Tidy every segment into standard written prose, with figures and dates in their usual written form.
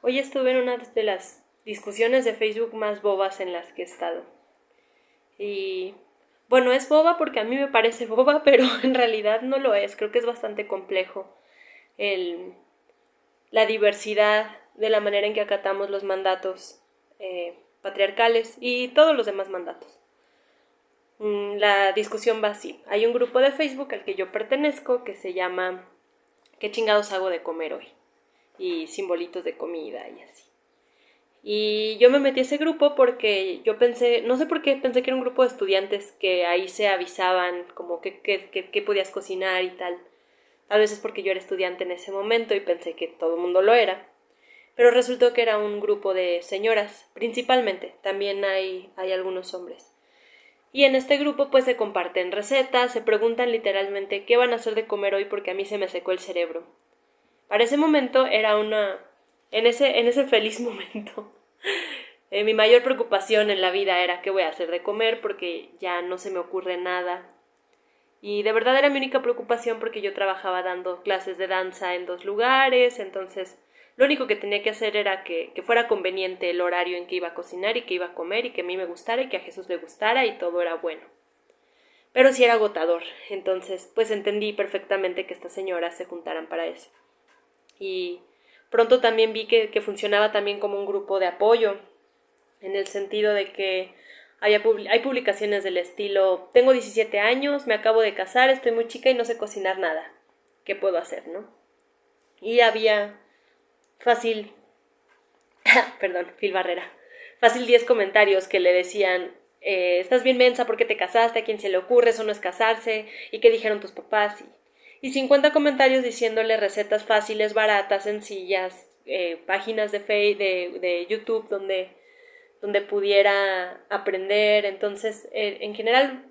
Hoy estuve en una de las discusiones de Facebook más bobas en las que he estado. Y bueno, es boba porque a mí me parece boba, pero en realidad no lo es. Creo que es bastante complejo el, la diversidad de la manera en que acatamos los mandatos patriarcales y todos los demás mandatos. La discusión va así. Hay un grupo de Facebook al que yo pertenezco que se llama ¿Qué chingados hago de comer hoy? Y simbolitos de comida y así. Y yo me metí a ese grupo porque yo pensé, no sé por qué, pensé que era un grupo de estudiantes que ahí se avisaban como que podías cocinar y tal. Tal vez es porque yo era estudiante en ese momento y pensé que todo el mundo lo era. Pero resultó que era un grupo de señoras, principalmente. También hay algunos hombres. Y en este grupo pues se comparten recetas, se preguntan literalmente qué van a hacer de comer hoy porque a mí se me secó el cerebro. Para ese momento era una... en ese feliz momento, mi mayor preocupación en la vida era qué voy a hacer de comer porque ya no se me ocurre nada. Y de verdad era mi única preocupación porque yo trabajaba dando clases de danza en 2 lugares, entonces lo único que tenía que hacer era que fuera conveniente el horario en que iba a cocinar y que iba a comer y que a mí me gustara y que a Jesús le gustara y todo era bueno. Pero sí era agotador, entonces pues entendí perfectamente que estas señoras se juntaran para eso. Y pronto también vi que funcionaba también como un grupo de apoyo, en el sentido de que hay publicaciones del estilo, tengo 17 años, me acabo de casar, estoy muy chica y no sé cocinar nada. ¿Qué puedo hacer, no? Y había fácil, perdón, Phil Barrera, fácil 10 comentarios que le decían, estás bien mensa, ¿por qué te casaste? ¿A quién se le ocurre? Eso no es casarse. ¿Y qué dijeron tus papás? Y 50 comentarios diciéndole recetas fáciles, baratas, sencillas, páginas de YouTube donde pudiera aprender. Entonces, en general,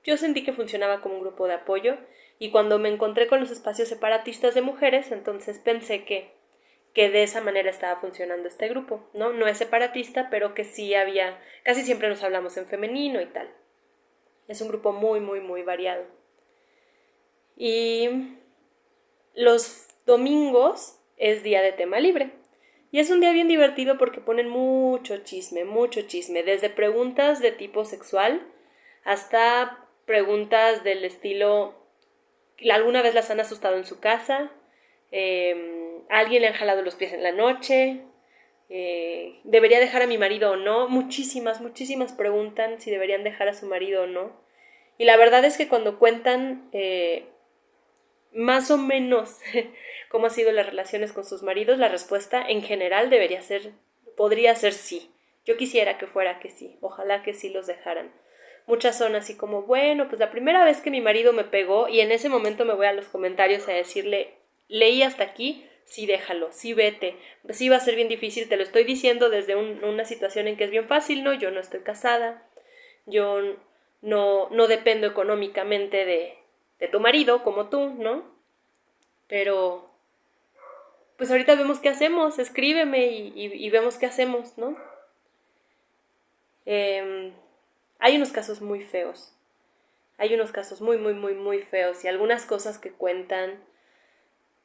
yo sentí que funcionaba como un grupo de apoyo y cuando me encontré con los espacios separatistas de mujeres, entonces pensé que de esa manera estaba funcionando este grupo, ¿no? No es separatista, pero que sí había, casi siempre nos hablamos en femenino y tal. Es un grupo muy, muy, muy variado. Y los domingos es día de tema libre. Y es un día bien divertido porque ponen mucho chisme, desde preguntas de tipo sexual hasta preguntas del estilo, ¿alguna vez las han asustado en su casa? ¿A alguien le han jalado los pies en la noche? ¿Debería dejar a mi marido o no? Muchísimas preguntan si deberían dejar a su marido o no. Y la verdad es que cuando cuentan más o menos cómo han sido las relaciones con sus maridos, la respuesta en general podría ser sí. Yo quisiera que fuera que sí, ojalá que sí los dejaran. Muchas son así como, bueno, pues la primera vez que mi marido me pegó y en ese momento me voy a los comentarios a decirle, leí hasta aquí, sí déjalo, sí vete, sí va a ser bien difícil, te lo estoy diciendo desde una situación en que es bien fácil, ¿no? Yo no estoy casada, yo no dependo económicamente de tu marido como tú, ¿no? Pero pues ahorita vemos qué hacemos, escríbeme y vemos qué hacemos, ¿no? Eh, hay unos casos muy feos, hay unos casos muy feos y algunas cosas que cuentan.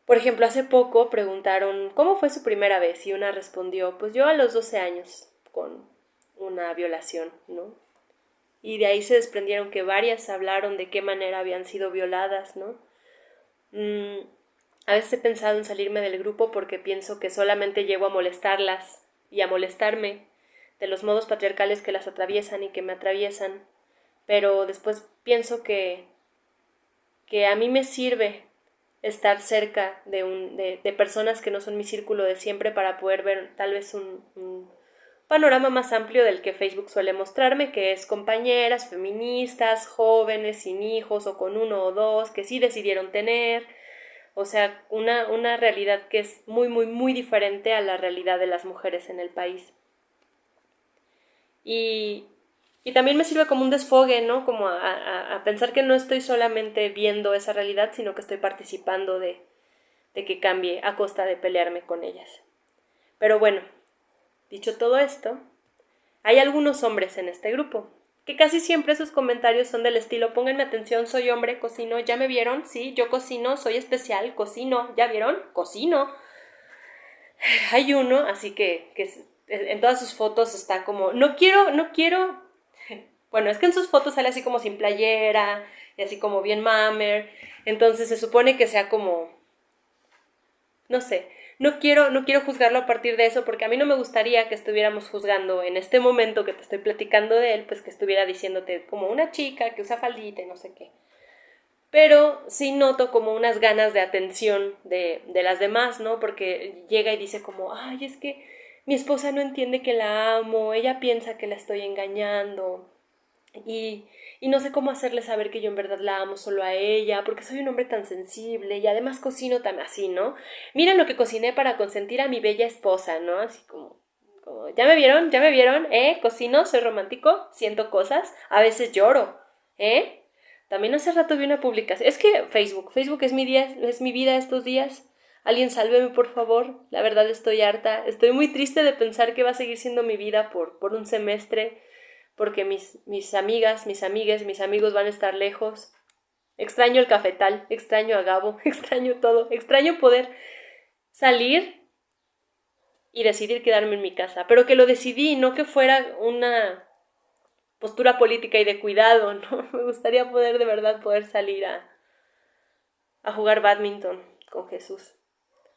Por ejemplo, hace poco preguntaron ¿cómo fue su primera vez? Y una respondió, pues yo a los 12 años con una violación, ¿no? Y de ahí se desprendieron que varias hablaron de qué manera habían sido violadas, ¿no? A veces he pensado en salirme del grupo porque pienso que solamente llego a molestarlas y a molestarme de los modos patriarcales que las atraviesan y que me atraviesan, pero después pienso que a mí me sirve estar cerca de personas que no son mi círculo de siempre para poder ver tal vez un panorama más amplio del que Facebook suele mostrarme, que es compañeras feministas, jóvenes, sin hijos o con uno o dos, que sí decidieron tener, o sea, una realidad que es muy diferente a la realidad de las mujeres en el país. Y, y también me sirve como un desfogue, ¿no? Como a pensar que no estoy solamente viendo esa realidad, sino que estoy participando de que cambie a costa de pelearme con ellas. Pero bueno, dicho todo esto, hay algunos hombres en este grupo, que casi siempre sus comentarios son del estilo, pónganme atención, soy hombre, cocino, ¿ya me vieron? Sí, yo cocino, soy especial, cocino, ¿ya vieron? Cocino. Hay uno, así que en todas sus fotos está como, no quiero, bueno, es que en sus fotos sale así como sin playera, y así como bien mamer, entonces se supone que sea como, no sé, no quiero juzgarlo a partir de eso, porque a mí no me gustaría que estuviéramos juzgando en este momento que te estoy platicando de él, pues que estuviera diciéndote como una chica que usa faldita y no sé qué. Pero sí noto como unas ganas de atención de las demás, ¿no? Porque llega y dice como, ay, es que mi esposa no entiende que la amo, ella piensa que la estoy engañando y, y no sé cómo hacerle saber que yo en verdad la amo solo a ella, porque soy un hombre tan sensible y además cocino tan así, ¿no? Miren lo que cociné para consentir a mi bella esposa, ¿no? Así como ¿ya me vieron? ¿Ya me vieron? Cocino, soy romántico, siento cosas, a veces lloro, ¿eh? También hace rato vi una publicación. Es que Facebook es mi vida estos días. Alguien sálveme, por favor. La verdad estoy harta. Estoy muy triste de pensar que va a seguir siendo mi vida por un semestre, porque mis amigas, mis amigues, mis amigos van a estar lejos. Extraño el cafetal, extraño a Gabo, extraño todo. Extraño poder salir y decidir quedarme en mi casa. Pero que lo decidí, no que fuera una postura política y de cuidado, ¿no? Me gustaría poder de verdad poder salir a jugar badminton con Jesús.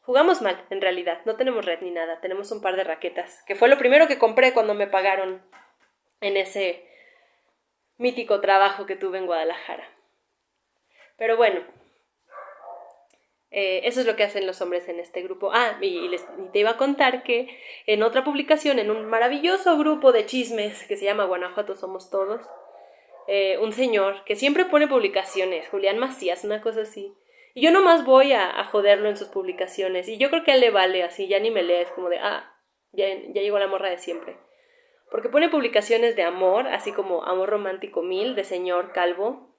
Jugamos mal, en realidad, no tenemos red ni nada, tenemos un par de raquetas, que fue lo primero que compré cuando me pagaron en ese mítico trabajo que tuve en Guadalajara. Pero bueno, eso es lo que hacen los hombres en este grupo. Y te iba a contar que en otra publicación, en un maravilloso grupo de chismes que se llama Guanajuato Somos Todos, un señor que siempre pone publicaciones, Julián Macías, una cosa así. Y yo nomás voy a joderlo en sus publicaciones. Y yo creo que a él le vale, así ya ni me lee, es como de, ya llegó la morra de siempre. Porque pone publicaciones de amor, así como amor romántico 1000, de señor calvo.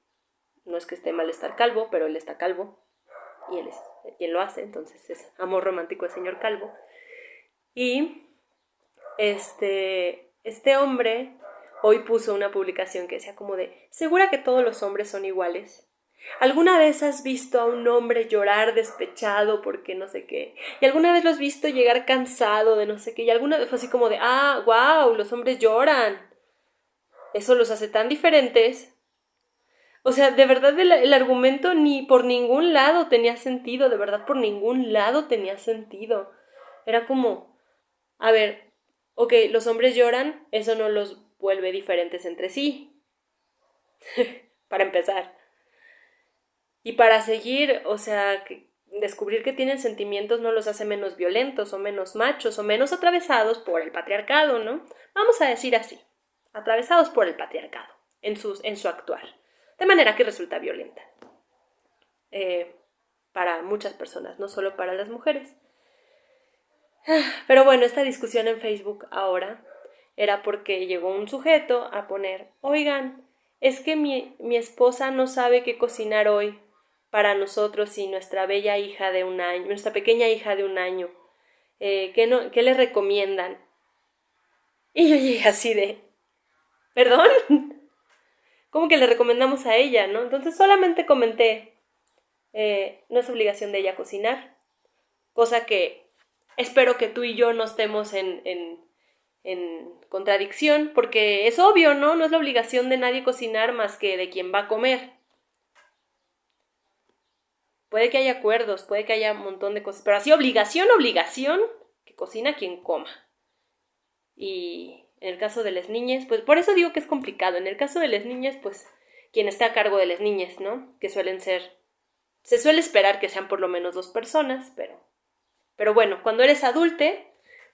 No es que esté mal estar calvo, pero él está calvo. Y él es quien lo hace, entonces es amor romántico de señor calvo. Y este hombre hoy puso una publicación que decía como de, ¿segura que todos los hombres son iguales? ¿Alguna vez has visto a un hombre llorar despechado porque no sé qué? ¿Y alguna vez lo has visto llegar cansado de no sé qué? Y alguna vez fue así como de, wow, los hombres lloran. Eso los hace tan diferentes. O sea, de verdad el argumento ni por ningún lado tenía sentido, de verdad por ningún lado tenía sentido. Era como, a ver, ok, los hombres lloran, eso no los vuelve diferentes entre sí, para empezar. Y para seguir, o sea, descubrir que tienen sentimientos no los hace menos violentos o menos machos o menos atravesados por el patriarcado, ¿no? Vamos a decir así, atravesados por el patriarcado en su actuar, de manera que resulta violenta para muchas personas, no solo para las mujeres. Pero bueno, esta discusión en Facebook ahora era porque llegó un sujeto a poner, oigan, es que mi esposa no sabe qué cocinar hoy para nosotros y nuestra bella hija de 1 año, nuestra pequeña hija de 1 año. ¿Qué le recomiendan? Y yo llegué así de, ¿perdón? ¿Cómo que le recomendamos a ella, no? Entonces solamente comenté, no es obligación de ella cocinar, cosa que espero que tú y yo no estemos en contradicción, porque es obvio, ¿no? No es la obligación de nadie cocinar más que de quien va a comer. Puede que haya acuerdos, puede que haya un montón de cosas, pero así obligación, que cocina quien coma. Y en el caso de las niñas, pues por eso digo que es complicado. En el caso de las niñas, pues quien está a cargo de las niñas, ¿no? Que se suele esperar que sean por lo menos 2 personas, pero bueno, cuando eres adulta,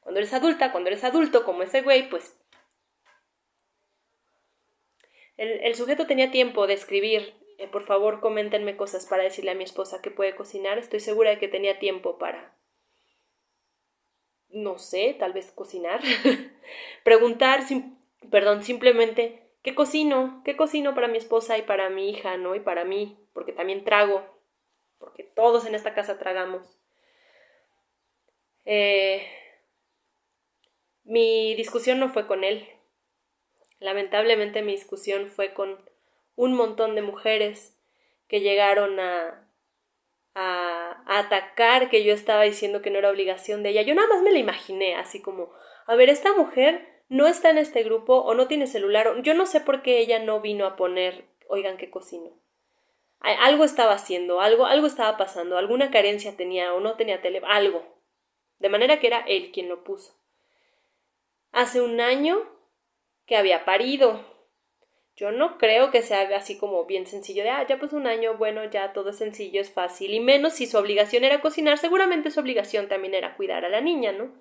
cuando eres adulto como ese güey, pues el sujeto tenía tiempo de escribir, por favor coméntenme cosas para decirle a mi esposa que puede cocinar. Estoy segura de que tenía tiempo para, no sé, tal vez cocinar. Preguntar, simplemente, ¿qué cocino? ¿Qué cocino para mi esposa y para mi hija, ¿no? Y para mí, porque también trago, porque todos en esta casa tragamos. Mi discusión no fue con él. Lamentablemente mi discusión fue con un montón de mujeres que llegaron a a atacar que yo estaba diciendo que no era obligación de ella. Yo nada más me la imaginé, así como, a ver, esta mujer no está en este grupo o no tiene celular, o yo no sé por qué ella no vino a poner, oigan, que cocino. Algo estaba haciendo, algo estaba pasando, alguna carencia tenía o no tenía tele, algo. De manera que era él quien lo puso. Hace un año que había parido. Yo no creo que sea así como bien sencillo de, ya pues un año, bueno, ya todo es sencillo, es fácil, y menos si su obligación era cocinar, seguramente su obligación también era cuidar a la niña, ¿no?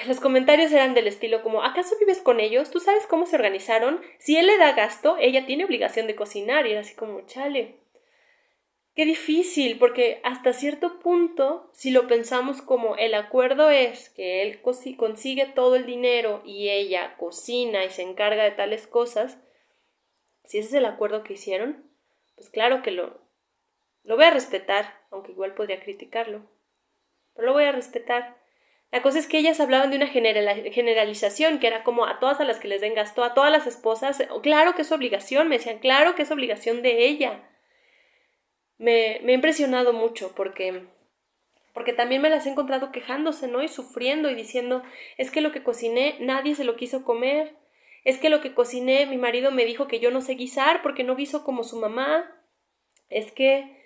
Los comentarios eran del estilo como, ¿acaso vives con ellos? ¿Tú sabes cómo se organizaron? Si él le da gasto, ella tiene obligación de cocinar, y era así como, chale. Qué difícil, porque hasta cierto punto, si lo pensamos como el acuerdo es que él consigue todo el dinero y ella cocina y se encarga de tales cosas, si ese es el acuerdo que hicieron, pues claro que lo voy a respetar, aunque igual podría criticarlo, pero lo voy a respetar. La cosa es que ellas hablaban de una generalización, que era como a todas a las que les den gasto, a todas las esposas, claro que es obligación, me decían, claro que es obligación de ella. Me ha impresionado mucho porque también me las he encontrado quejándose, ¿no? Y sufriendo y diciendo, es que lo que cociné nadie se lo quiso comer, es que lo que cociné mi marido me dijo que yo no sé guisar porque no guiso como su mamá, es que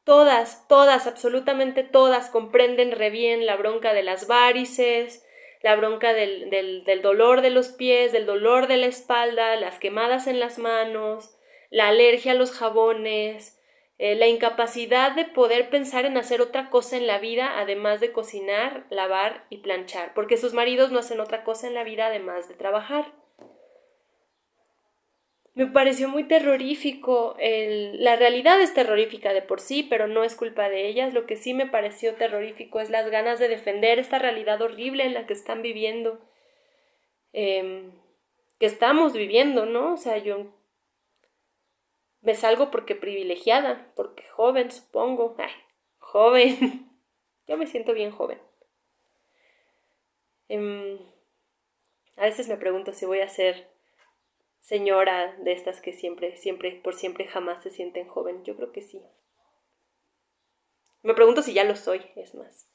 todas, absolutamente todas comprenden re bien la bronca de las varices, la bronca del dolor de los pies, del dolor de la espalda, las quemadas en las manos, la alergia a los jabones, la incapacidad de poder pensar en hacer otra cosa en la vida además de cocinar, lavar y planchar, porque sus maridos no hacen otra cosa en la vida además de trabajar. Me pareció muy terrorífico. La realidad es terrorífica de por sí, pero no es culpa de ellas. Lo que sí me pareció terrorífico es las ganas de defender esta realidad horrible en la que están viviendo, que estamos viviendo, ¿no? O sea, yo me salgo porque privilegiada, porque joven, supongo. Ay, joven. Yo me siento bien joven. A veces me pregunto si voy a ser señora de estas que siempre, por siempre jamás se sienten joven. Yo creo que sí. Me pregunto si ya lo soy, es más.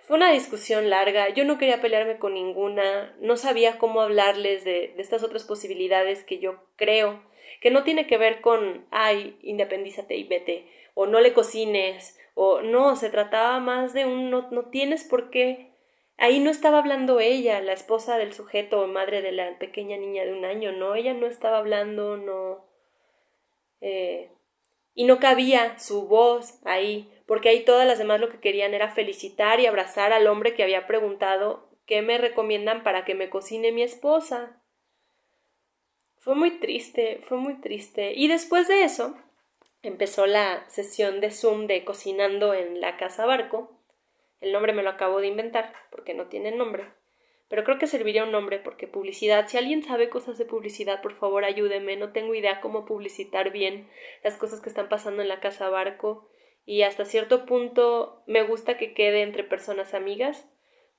Fue una discusión larga, yo no quería pelearme con ninguna, no sabía cómo hablarles de estas otras posibilidades que yo creo, que no tiene que ver con, ay, independízate y vete, o no le cocines, o no, se trataba más de no tienes por qué. Ahí no estaba hablando ella, la esposa del sujeto o madre de la pequeña niña de un año, no, ella no estaba hablando, no. Y no cabía su voz ahí, porque ahí todas las demás lo que querían era felicitar y abrazar al hombre que había preguntado qué me recomiendan para que me cocine mi esposa. Fue muy triste, fue muy triste. Y después de eso empezó la sesión de Zoom de cocinando en la Casa Barco. El nombre me lo acabo de inventar porque no tiene nombre. Pero creo que serviría un nombre porque publicidad, si alguien sabe cosas de publicidad, por favor ayúdeme, no tengo idea cómo publicitar bien las cosas que están pasando en la Casa Barco y hasta cierto punto me gusta que quede entre personas amigas,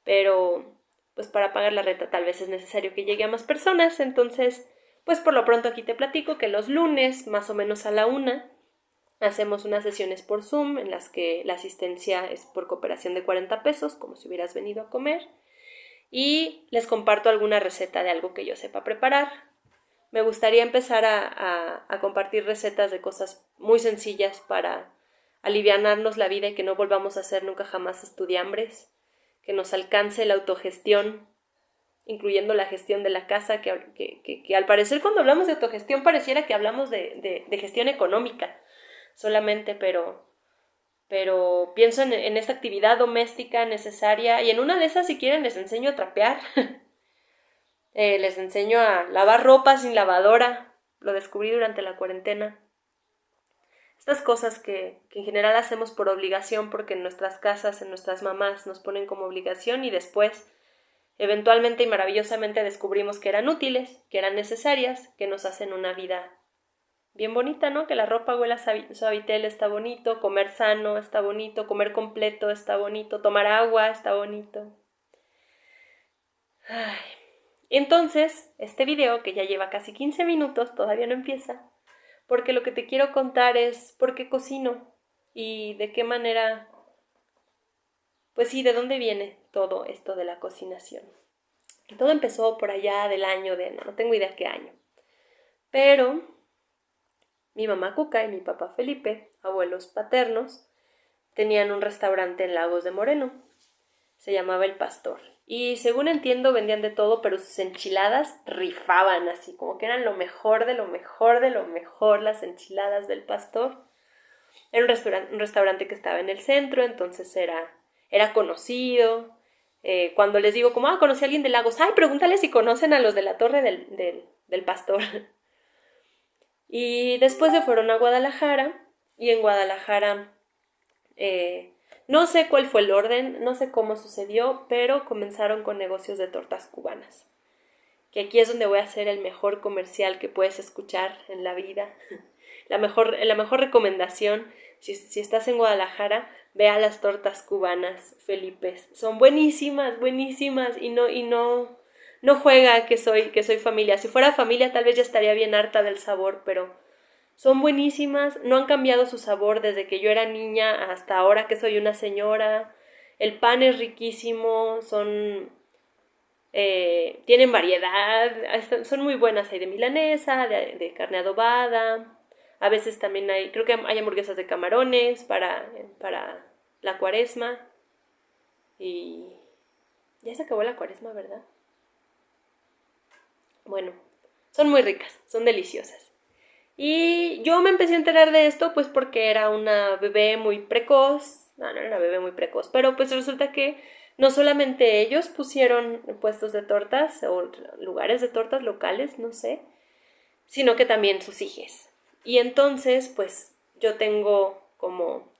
pero pues para pagar la renta tal vez es necesario que llegue a más personas, entonces pues por lo pronto aquí te platico que los lunes, más o menos a la 1, hacemos unas sesiones por Zoom en las que la asistencia es por cooperación de 40 pesos, como si hubieras venido a comer, y les comparto alguna receta de algo que yo sepa preparar. Me gustaría empezar a compartir recetas de cosas muy sencillas para alivianarnos la vida y que no volvamos a ser nunca jamás estudiambres, que nos alcance la autogestión, incluyendo la gestión de la casa, que al parecer cuando hablamos de autogestión pareciera que hablamos de gestión económica solamente, pero pienso en esta actividad doméstica necesaria y en una de esas si quieren les enseño a trapear, les enseño a lavar ropa sin lavadora, lo descubrí durante la cuarentena. Estas cosas que en general hacemos por obligación porque en nuestras casas, en nuestras mamás nos ponen como obligación y después eventualmente y maravillosamente descubrimos que eran útiles, que eran necesarias, que nos hacen una vida bien bonita, ¿no? Que la ropa huela suavitel está bonito, comer sano está bonito, comer completo está bonito, tomar agua está bonito. Ay. Entonces, este video, que ya lleva casi 15 minutos, todavía no empieza, porque lo que te quiero contar es por qué cocino y de qué manera, pues sí, de dónde viene todo esto de la cocinación. Todo empezó por allá del año no tengo idea qué año, pero mi mamá Cuca y mi papá Felipe, abuelos paternos, tenían un restaurante en Lagos de Moreno. Se llamaba El Pastor. Y según entiendo vendían de todo, pero sus enchiladas rifaban así, como que eran lo mejor de lo mejor de lo mejor las enchiladas del Pastor. Era un restaurante que estaba en el centro, entonces era conocido. Cuando les digo como, conocí a alguien de Lagos, pregúntale si conocen a los de la Torre del Pastor. Y después se fueron a Guadalajara, y en Guadalajara no sé cuál fue el orden, no sé cómo sucedió, pero comenzaron con negocios de tortas cubanas. Que aquí es donde voy a hacer el mejor comercial que puedes escuchar en la vida. La mejor recomendación, si estás en Guadalajara, ve a las tortas cubanas, Felipe. Son buenísimas, buenísimas, y no juega que soy familia. Si fuera familia tal vez ya estaría bien harta del sabor, pero son buenísimas, no han cambiado su sabor desde que yo era niña hasta ahora que soy una señora. El pan es riquísimo, tienen variedad, son muy buenas. Hay de milanesa, de carne adobada. A veces también creo que hay hamburguesas de camarones para la cuaresma. Y ya se acabó la cuaresma, ¿verdad? Bueno, son muy ricas, son deliciosas. Y yo me empecé a enterar de esto pues porque era una bebé muy precoz. No era una bebé muy precoz, pero pues resulta que no solamente ellos pusieron puestos de tortas o lugares de tortas locales, no sé, sino que también sus hijas. Y entonces pues yo tengo como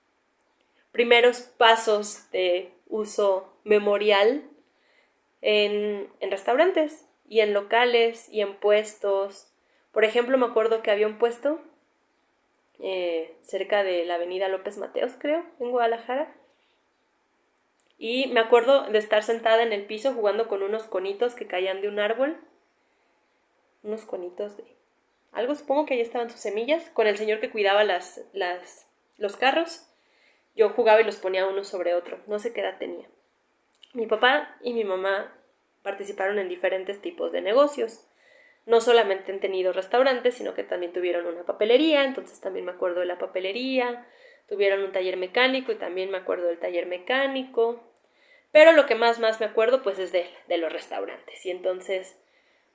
primeros pasos de uso memorial en restaurantes y en locales y en puestos. Por ejemplo, me acuerdo que había un puesto cerca de la avenida López Mateos, creo, en Guadalajara. Y me acuerdo de estar sentada en el piso jugando con unos conitos que caían de un árbol. Unos conitos de algo, supongo que ahí estaban sus semillas, con el señor que cuidaba los carros. Yo jugaba y los ponía uno sobre otro, no sé qué edad tenía. Mi papá y mi mamá participaron en diferentes tipos de negocios. No solamente han tenido restaurantes, sino que también tuvieron una papelería, entonces también me acuerdo de la papelería. Tuvieron un taller mecánico y también me acuerdo del taller mecánico. Pero lo que más me acuerdo pues es de los restaurantes. Y entonces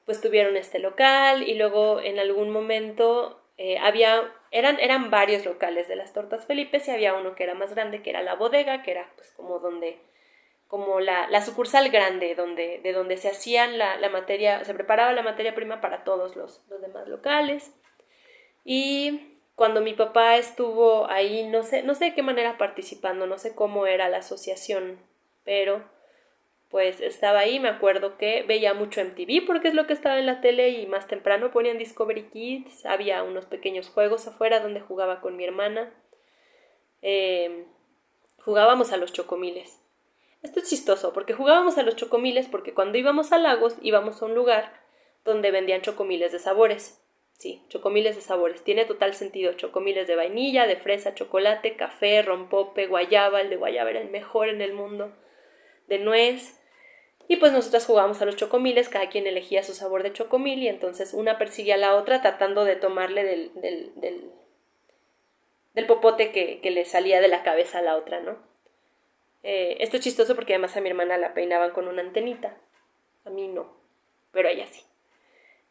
pues tuvieron este local y luego en algún momento eran varios locales de las tortas Felipe, y había uno que era más grande, que era la bodega, que era pues como la sucursal grande de donde se hacían la materia, se preparaba la materia prima para todos los demás locales. Y cuando mi papá estuvo ahí, no sé de qué manera participando, no sé cómo era la asociación, pero pues estaba ahí. Me acuerdo que veía mucho MTV porque es lo que estaba en la tele, y más temprano ponían Discovery Kids, había unos pequeños juegos afuera donde jugaba con mi hermana. Jugábamos a los chocomiles. Esto es chistoso porque jugábamos a los chocomiles porque cuando íbamos a Lagos íbamos a un lugar donde vendían chocomiles de sabores. Sí, chocomiles de sabores. Tiene total sentido. Chocomiles de vainilla, de fresa, chocolate, café, rompope, guayaba. El de guayaba era el mejor en el mundo. De nuez. Y pues nosotras jugábamos a los chocomiles, cada quien elegía su sabor de chocomil y entonces una persigue a la otra tratando de tomarle del popote que le salía de la cabeza a la otra, ¿no? Esto es chistoso porque además a mi hermana la peinaban con una antenita. A mí no, pero a ella sí.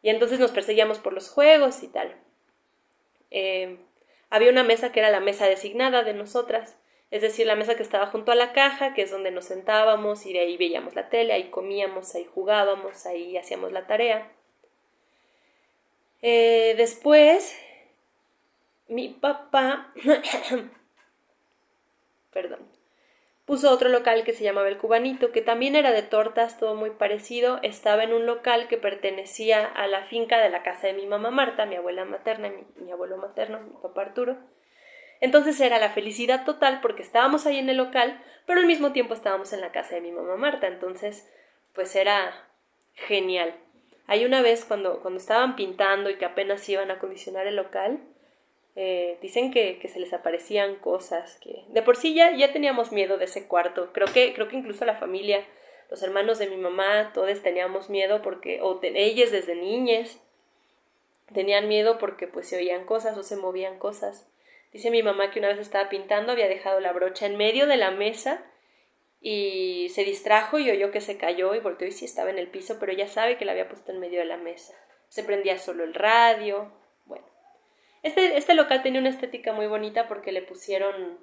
Y entonces nos perseguíamos por los juegos y tal. Había una mesa que era la mesa designada de nosotras, es decir, la mesa que estaba junto a la caja, que es donde nos sentábamos y de ahí veíamos la tele, ahí comíamos, ahí jugábamos, ahí hacíamos la tarea. Después, mi papá, perdón, puso otro local que se llamaba El Cubanito, que también era de tortas, todo muy parecido. Estaba en un local que pertenecía a la finca de la casa de mi mamá Marta, mi abuela materna, mi abuelo materno, mi papá Arturo. Entonces era la felicidad total porque estábamos ahí en el local, pero al mismo tiempo estábamos en la casa de mi mamá Marta. Entonces, pues era genial. Hay una vez cuando estaban pintando y que apenas iban a acondicionar el local, Dicen que se les aparecían cosas, que de por sí ya teníamos miedo de ese cuarto. Creo que incluso la familia, los hermanos de mi mamá, todos teníamos miedo porque, ellas desde niñas, tenían miedo porque pues se oían cosas o se movían cosas. Dice mi mamá que una vez estaba pintando, había dejado la brocha en medio de la mesa y se distrajo y oyó que se cayó y volteó y sí estaba en el piso, pero ella sabe que la había puesto en medio de la mesa. Se prendía solo el radio. Bueno, este local tenía una estética muy bonita porque le pusieron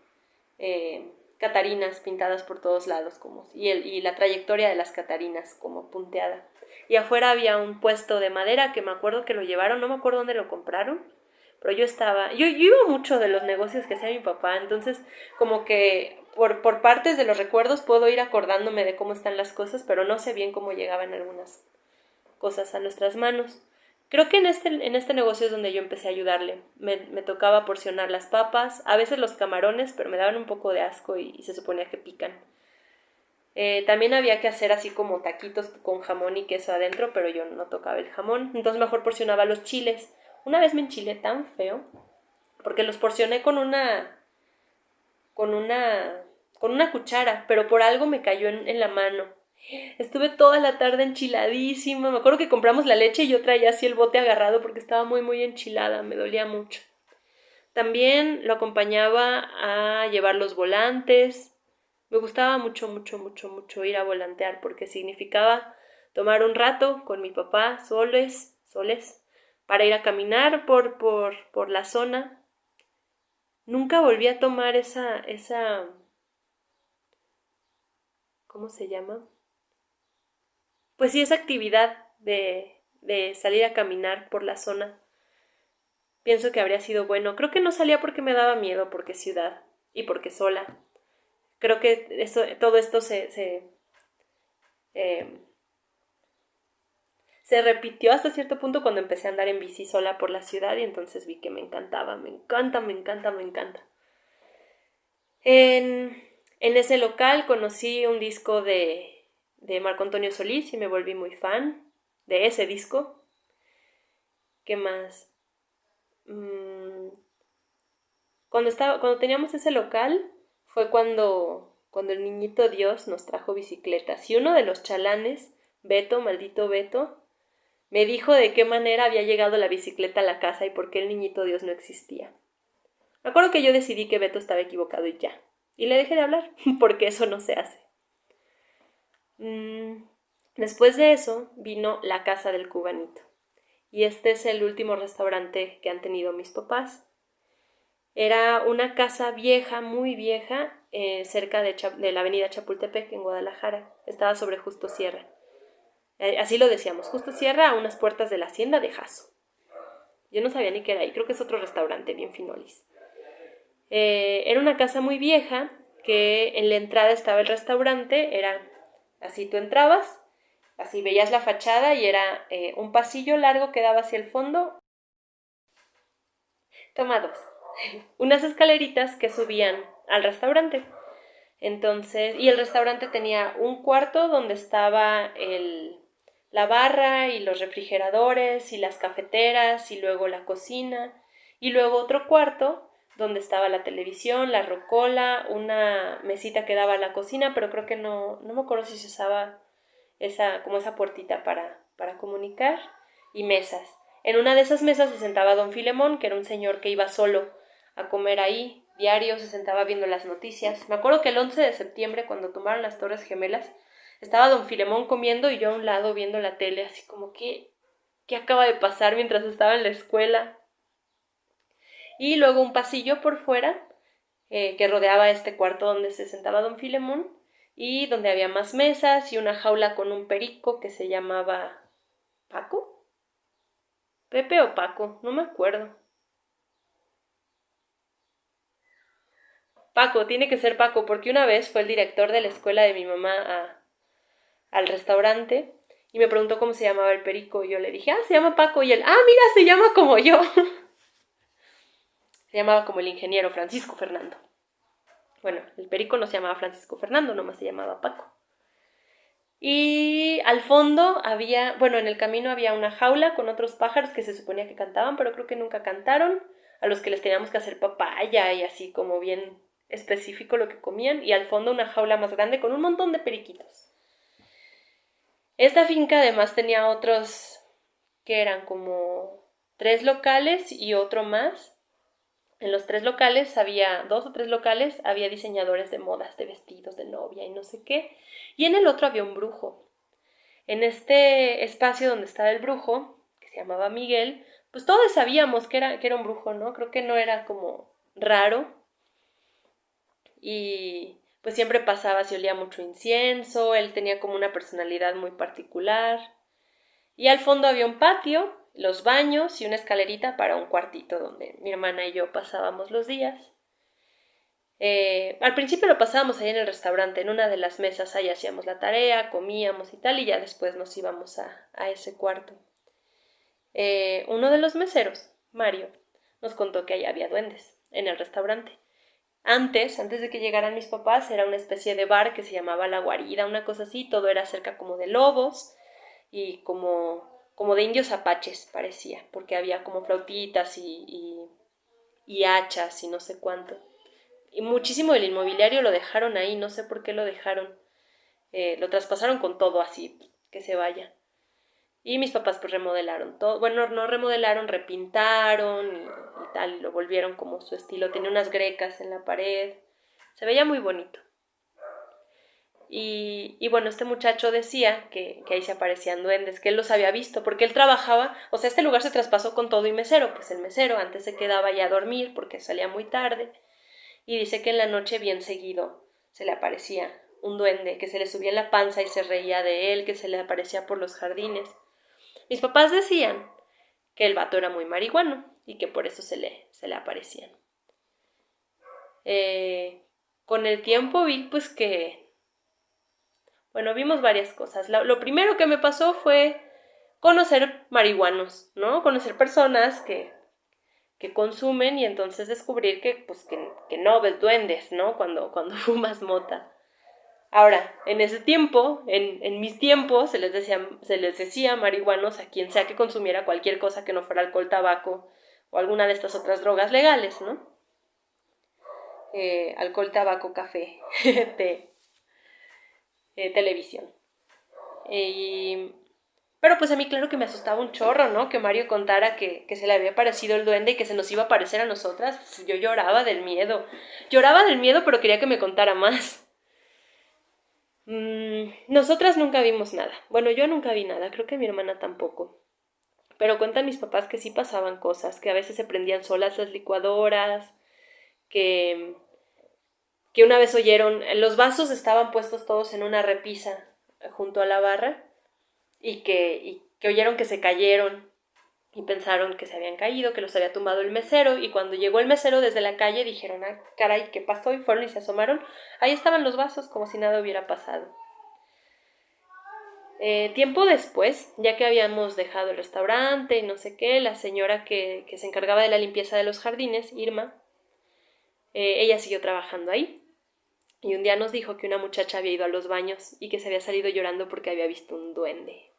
catarinas pintadas por todos lados y la trayectoria de las catarinas como punteada. Y afuera había un puesto de madera que me acuerdo que lo llevaron, no me acuerdo dónde lo compraron, pero yo iba mucho de los negocios que hacía mi papá, entonces como que por partes de los recuerdos puedo ir acordándome de cómo están las cosas, pero no sé bien cómo llegaban algunas cosas a nuestras manos. Creo que en este negocio es donde yo empecé a ayudarle. Me tocaba porcionar las papas, a veces los camarones, pero me daban un poco de asco y se suponía que pican. También había que hacer así como taquitos con jamón y queso adentro, pero yo no tocaba el jamón, entonces mejor porcionaba los chiles. Una vez me enchilé tan feo, porque los porcioné con una, con una cuchara, pero por algo me cayó en la mano. Estuve toda la tarde enchiladísima. Me acuerdo que compramos la leche y yo traía así el bote agarrado porque estaba muy, muy enchilada. Me dolía mucho. También lo acompañaba a llevar los volantes. Me gustaba mucho, mucho, mucho, mucho ir a volantear porque significaba tomar un rato con mi papá, soles, para ir a caminar por la zona. Nunca volví a tomar esa, ¿cómo se llama? Pues sí, esa actividad de salir a caminar por la zona. Pienso que habría sido bueno. Creo que no salía porque me daba miedo, porque ciudad y porque sola. Creo que todo esto eh, se repitió hasta cierto punto cuando empecé a andar en bici sola por la ciudad y entonces vi que me encantaba, me encanta, me encanta, me encanta. En ese local conocí un disco de Marco Antonio Solís y me volví muy fan de ese disco. ¿Qué más? Cuando teníamos ese local fue cuando el niñito Dios nos trajo bicicletas y uno de los chalanes, Beto, maldito Beto, me dijo de qué manera había llegado la bicicleta a la casa y por qué el niñito Dios no existía. Me acuerdo que yo decidí que Beto estaba equivocado y ya. Y le dejé de hablar, porque eso no se hace. Después de eso vino la Casa del Cubanito. Y este es el último restaurante que han tenido mis papás. Era una casa vieja, muy vieja, cerca de la avenida Chapultepec, en Guadalajara. Estaba sobre Justo Sierra. Así lo decíamos, Justo Sierra, a unas puertas de la hacienda de Jaso. Yo no sabía ni qué era ahí, creo que es otro restaurante bien finolis. Era una casa muy vieja, que en la entrada estaba el restaurante, era así, tú entrabas, así veías la fachada y era un pasillo largo que daba hacia el fondo. Toma dos. Unas escaleritas que subían al restaurante. Entonces, y el restaurante tenía un cuarto donde estaba la barra y los refrigeradores y las cafeteras y luego la cocina y luego otro cuarto donde estaba la televisión, la rocola, una mesita que daba a la cocina, pero creo que no me acuerdo si se usaba como esa puertita para comunicar, y mesas. En una de esas mesas se sentaba don Filemón, que era un señor que iba solo a comer ahí, diario, se sentaba viendo las noticias. Me acuerdo que el 11 de septiembre, cuando tomaron las Torres Gemelas, estaba don Filemón comiendo y yo a un lado viendo la tele, así como que, ¿qué acaba de pasar mientras estaba en la escuela? Y luego un pasillo por fuera que rodeaba este cuarto donde se sentaba don Filemón y donde había más mesas y una jaula con un perico que se llamaba ¿Paco? ¿Pepe o Paco? No me acuerdo. Paco, tiene que ser Paco, porque una vez fue el director de la escuela de mi mamá al restaurante y me preguntó cómo se llamaba el perico y yo le dije, se llama Paco, y él, mira, se llama como yo. Se llamaba como el ingeniero Francisco Fernando. Bueno, el perico no se llamaba Francisco Fernando, nomás se llamaba Paco. Y al fondo en el camino había una jaula con otros pájaros que se suponía que cantaban, pero creo que nunca cantaron. a los que les teníamos que hacer papaya y así como bien específico lo que comían, y al fondo una jaula más grande con un montón de periquitos. Esta finca además tenía otros que eran como 3 locales y otro más. En los 3 locales había, 2 o 3 locales, había diseñadores de modas, de vestidos, de novia y no sé qué. Y en el otro había un brujo. En este espacio donde estaba el brujo, que se llamaba Miguel, pues todos sabíamos que era un brujo, ¿no? Creo que no era como raro. Y pues siempre pasaba si olía mucho incienso, él tenía como una personalidad muy particular. Y al fondo había un patio, los baños y una escalerita para un cuartito donde mi hermana y yo pasábamos los días. Al principio lo pasábamos ahí en el restaurante, en una de las mesas, ahí hacíamos la tarea, comíamos y tal, y ya después nos íbamos a ese cuarto. Uno de los meseros, Mario, nos contó que ahí había duendes en el restaurante. Antes de que llegaran mis papás, era una especie de bar que se llamaba La Guarida, una cosa así, todo era cerca como de lobos y como de indios apaches parecía, porque había como flautitas y hachas y no sé cuánto. Y muchísimo del inmobiliario lo dejaron ahí, no sé por qué lo dejaron, lo traspasaron con todo así, que se vaya. Y mis papás pues remodelaron todo, bueno, no remodelaron, repintaron y tal, y lo volvieron como su estilo, tenía unas grecas en la pared, se veía muy bonito. Y bueno, este muchacho decía que ahí se aparecían duendes, que él los había visto, porque él trabajaba, o sea, este lugar se traspasó con todo y mesero, pues el mesero antes se quedaba ya a dormir porque salía muy tarde, y dice que en la noche bien seguido se le aparecía un duende, que se le subía en la panza y se reía de él, que se le aparecía por los jardines. Mis papás decían que el vato era muy marihuano y que por eso se le aparecían. Con el tiempo vi pues que, bueno, vimos varias cosas. Lo primero que me pasó fue conocer marihuanos, ¿no? Conocer personas que consumen y entonces descubrir pues, que no ves duendes, ¿no? Cuando fumas mota. Ahora, en ese tiempo, en mis tiempos, se les decía marihuanos a quien sea que consumiera cualquier cosa que no fuera alcohol, tabaco o alguna de estas otras drogas legales, ¿no? Alcohol, tabaco, café, té, televisión. Pero pues a mí claro que me asustaba un chorro, ¿no? Que Mario contara que se le había parecido el duende y que se nos iba a parecer a nosotras. Yo lloraba del miedo. Lloraba del miedo, pero quería que me contara más. Nosotras nunca vimos nada. Bueno, yo nunca vi nada, creo que mi hermana tampoco. Pero cuentan mis papás que sí pasaban cosas, que a veces se prendían solas las licuadoras, que, que una vez oyeron, los vasos estaban puestos todos en una repisa junto a la barra y que oyeron que se cayeron y pensaron que se habían caído, que los había tumbado el mesero, y cuando llegó el mesero desde la calle dijeron, ah, caray, ¿qué pasó? Y fueron y se asomaron, ahí estaban los vasos como si nada hubiera pasado. Tiempo después, ya que habíamos dejado el restaurante y no sé qué, la señora que se encargaba de la limpieza de los jardines, Irma, ella siguió trabajando ahí. Y un día nos dijo que una muchacha había ido a los baños y que se había salido llorando porque había visto un duende.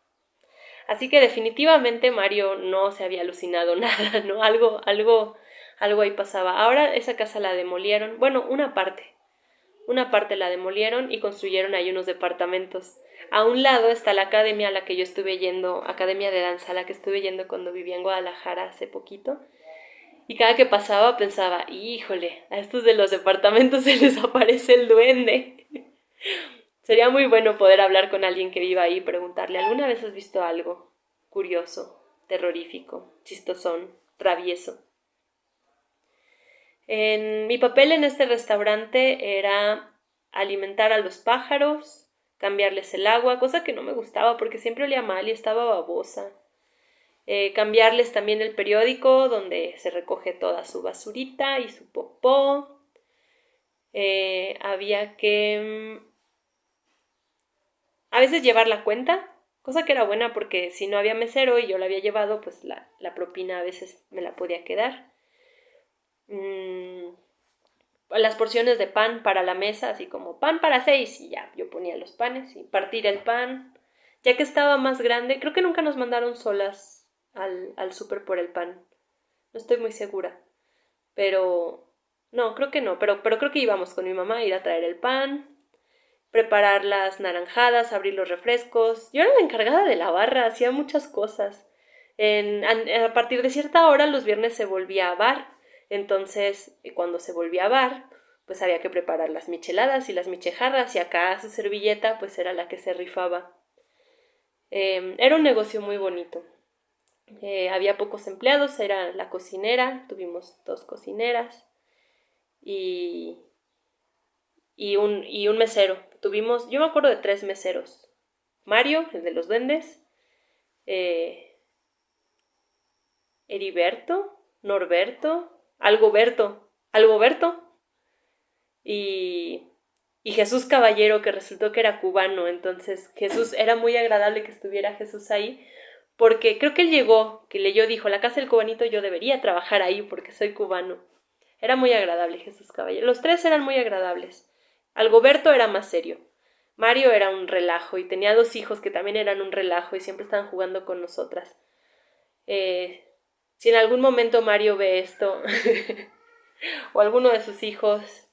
Así que definitivamente Mario no se había alucinado nada, ¿no? Algo ahí pasaba. Ahora esa casa la demolieron, bueno, una parte la demolieron y construyeron ahí unos departamentos. A un lado está la academia a la que yo estuve yendo, academia de danza a la que estuve yendo cuando vivía en Guadalajara hace poquito. Y cada que pasaba pensaba, híjole, a estos de los departamentos se les aparece el duende. Sería muy bueno poder hablar con alguien que viva ahí y preguntarle, ¿alguna vez has visto algo curioso, terrorífico, chistosón, travieso? Mi papel en este restaurante era alimentar a los pájaros, cambiarles el agua, cosa que no me gustaba porque siempre olía mal y estaba babosa. Cambiarles también el periódico donde se recoge toda su basurita y su popó. Había que a veces llevar la cuenta, cosa que era buena porque si no había mesero y yo la había llevado, pues la propina a veces me la podía quedar. Las porciones de pan para la mesa, así como pan para 6, y ya, yo ponía los panes y partir el pan. Ya que estaba más grande, creo que nunca nos mandaron solas al súper por el pan, no estoy muy segura. pero no, creo que no, pero creo que íbamos con mi mamá a ir a traer el pan, preparar las naranjadas, abrir los refrescos. Yo era la encargada de la barra, hacía muchas cosas. A partir de cierta hora los viernes se volvía a bar, entonces cuando se volvía a bar, pues había que preparar las micheladas y las michejarras y acá su servilleta pues era la que se rifaba. Era un negocio muy bonito. Había pocos empleados, era la cocinera, tuvimos 2 cocineras y, y un mesero. Yo me acuerdo de 3 meseros. Mario, el de los duendes, eh, Heriberto, Norberto, Algoberto y, y Jesús Caballero, que resultó que era cubano. Entonces Jesús, era muy agradable que estuviera Jesús ahí, porque creo que él llegó, que leyó, dijo, la casa del cubanito, yo debería trabajar ahí porque soy cubano. Era muy agradable Jesús Caballero. Los 3 eran muy agradables. Algoberto era más serio. Mario era un relajo y tenía 2 hijos que también eran un relajo y siempre estaban jugando con nosotras. Si en algún momento Mario ve esto o alguno de sus hijos,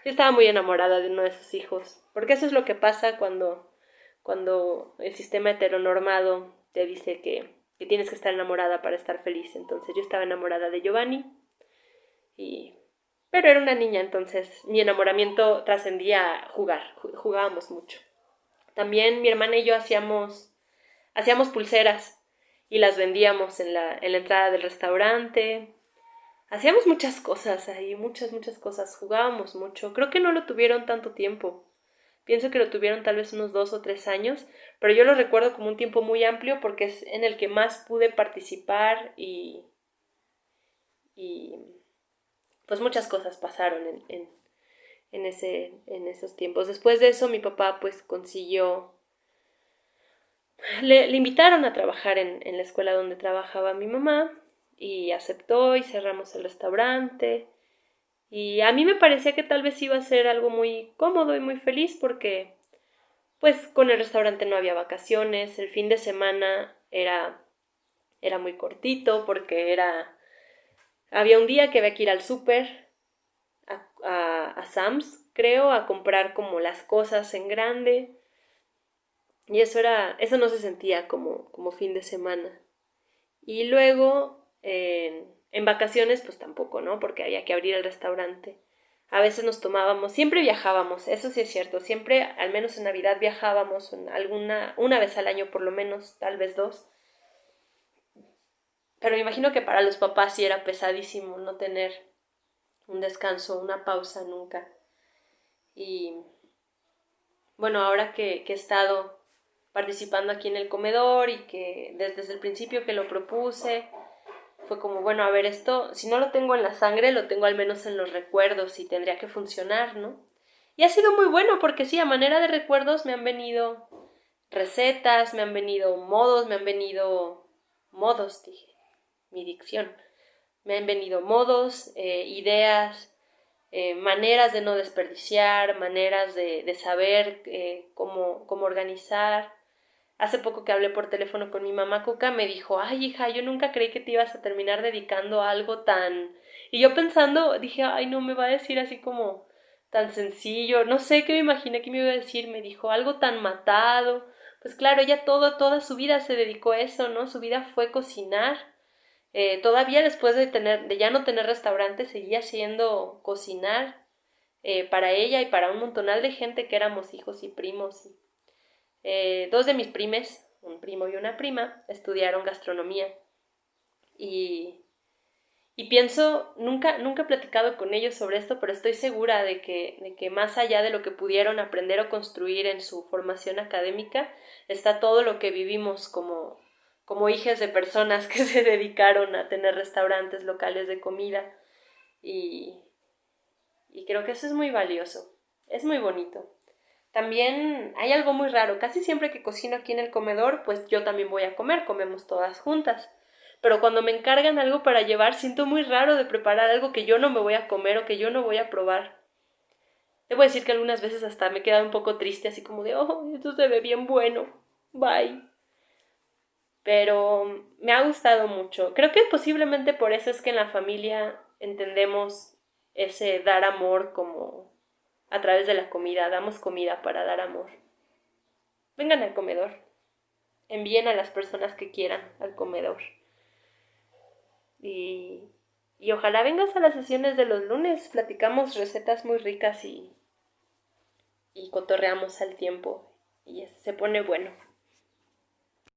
yo estaba muy enamorada de uno de sus hijos, porque eso es lo que pasa cuando el sistema heteronormado te dice que tienes que estar enamorada para estar feliz. Entonces yo estaba enamorada de Giovanni, pero era una niña, entonces mi enamoramiento trascendía a jugar, jugábamos mucho. También mi hermana y yo hacíamos pulseras y las vendíamos en la entrada del restaurante. Hacíamos muchas cosas ahí, muchas cosas, jugábamos mucho. Creo que no lo tuvieron tanto tiempo. Pienso que lo tuvieron tal vez unos 2 o 3 años, pero yo lo recuerdo como un tiempo muy amplio porque es en el que más pude participar y pues muchas cosas pasaron en esos tiempos. Después de eso mi papá pues consiguió, le invitaron a trabajar en la escuela donde trabajaba mi mamá y aceptó y cerramos el restaurante. Y a mí me parecía que tal vez iba a ser algo muy cómodo y muy feliz porque pues con el restaurante no había vacaciones, el fin de semana era muy cortito porque había un día que había que ir al súper, a Sam's, creo, a comprar como las cosas en grande. Y eso no se sentía como fin de semana. Y luego, en vacaciones, pues tampoco, ¿no? Porque había que abrir el restaurante. A veces siempre viajábamos, eso sí es cierto, siempre, al menos en Navidad viajábamos, una vez al año por lo menos, tal vez 2. Pero me imagino que para los papás sí era pesadísimo no tener un descanso, una pausa nunca. Y bueno, ahora que he estado participando aquí en el comedor y que desde el principio que lo propuse, fue como, bueno, a ver, esto, si no lo tengo en la sangre, lo tengo al menos en los recuerdos y tendría que funcionar, ¿no? Y ha sido muy bueno porque sí, a manera de recuerdos me han venido recetas, me han venido modos, dije, mi dicción, me han venido modos, ideas, maneras de no desperdiciar, maneras de saber cómo organizar. Hace poco que hablé por teléfono con mi mamá Coca, me dijo, ay hija, yo nunca creí que te ibas a terminar dedicando a algo tan... Y yo pensando, dije, ay no, me va a decir así como tan sencillo, no sé qué me imaginé que me iba a decir, me dijo algo tan matado. Pues claro, ella toda su vida se dedicó a eso, ¿no? Su vida fue cocinar. Todavía después de ya no tener restaurante, seguía haciendo cocinar para ella y para un montonal de gente que éramos hijos y primos. 2 de mis primes, un primo y una prima, estudiaron gastronomía y, y pienso, nunca he platicado con ellos sobre esto, pero estoy segura de que más allá de lo que pudieron aprender o construir en su formación académica, está todo lo que vivimos como hijas de personas que se dedicaron a tener restaurantes, locales de comida y creo que eso es muy valioso, es muy bonito. También hay algo muy raro, casi siempre que cocino aquí en el comedor, pues yo también voy a comer, comemos todas juntas. Pero cuando me encargan algo para llevar, siento muy raro de preparar algo que yo no me voy a comer o que yo no voy a probar. Debo decir que algunas veces hasta me he quedado un poco triste, así como de, oh, esto se ve bien bueno, bye. Pero me ha gustado mucho. Creo que posiblemente por eso es que en la familia entendemos ese dar amor como a través de la comida. Damos comida para dar amor. Vengan al comedor. Envíen a las personas que quieran al comedor. Y ojalá vengas a las sesiones de los lunes. Platicamos recetas muy ricas y cotorreamos al tiempo. Y se pone bueno.